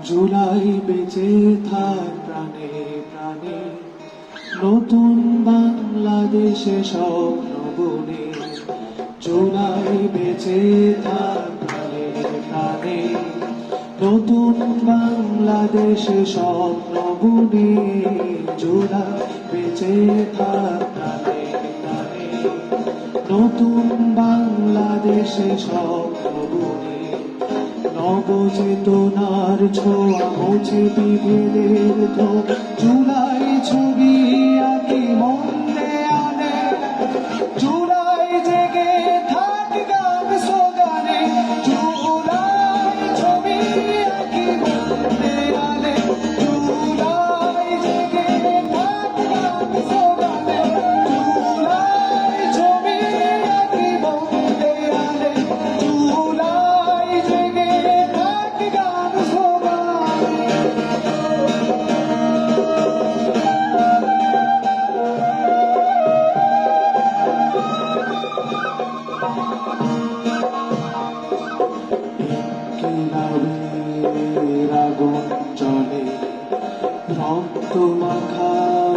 জুলাই বেঁচে থাক প্রাণে প্রাণে, নতুন বাংলাদেশে স্বপ্ন বুনে। জুলাই বেঁচে থাক প্রাণে প্রাণে, নতুন বাংলাদেশে স্বপ্ন বুনে। জুলাই বেঁচে থাক প্রাণে প্রাণে, নতুন বাংলাদেশে স্বপ্ন বুনে। নবচেতনার ছোঁয়া মুছে বিভেদের তো, জুলাই ছবি আঁকি মন দেয়ালে। জুলাই জেগে থাক গান স্লোগানে, জুলাই ছবি আঁকি মন দেয়ালে। জুলাই জেগে থাক গান স্লোগানে, জুলাই ছবি আঁকি মন দেয়ালে। জুলাই জেগে থাক গান স্লোগানে। ইনকিলাবের আগুন জ্বলে, রক্ত মাখা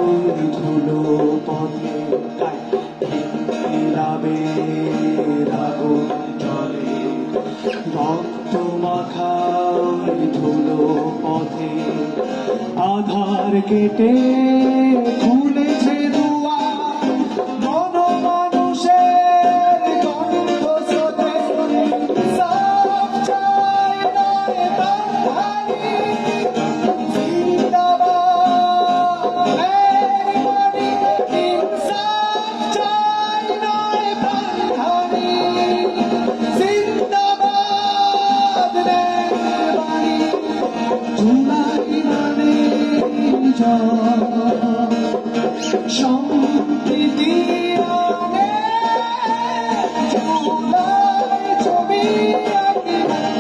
ওই ধুলো পথে। ইনকিলাবের আগুন জ্বলে, রক্ত মাখা ওই ধুলো পথে। আধার কেটে খুলেছে দুয়ার, গণমানুষের কণ্ঠস্রোতে। ইনসাফ চাই নয় প্রাণহানি, জিন্দাবাদ মেরি বাণী। ইনসাফ চাই নয় প্রাণহানি, জিন্দাবাদ মেরি বাণী। জুলাই মানে সম্প্রীতি আনে, জুলাই ছবি আঁকি মনে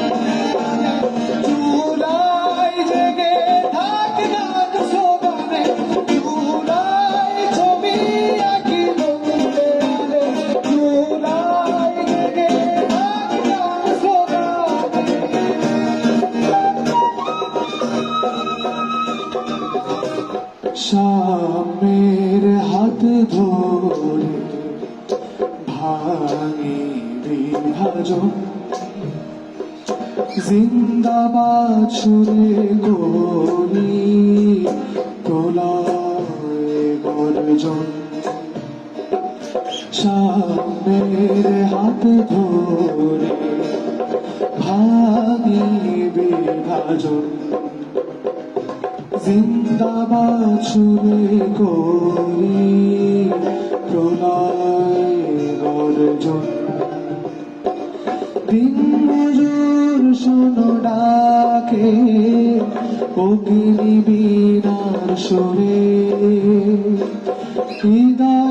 আনে। জুলাই জেগে থাক গান স্লোগানে, জুলাই ছবি আঁকি মনে আনে। জুলাই জেগে থাক গান স্লোগানে। সামনের হাত ধরে ভাঙি বিভাজন, জিন্দাবাদ সুরে করি প্রলয় গর্জন। সামনের হাত ধরে ভাঙি বিভাজন, জিন্দাবাদ সুরে করি প্রলয় গর্জন। দিনমজুর শোনো ডাকে অগ্নি বীণার সুরে, হৃদয়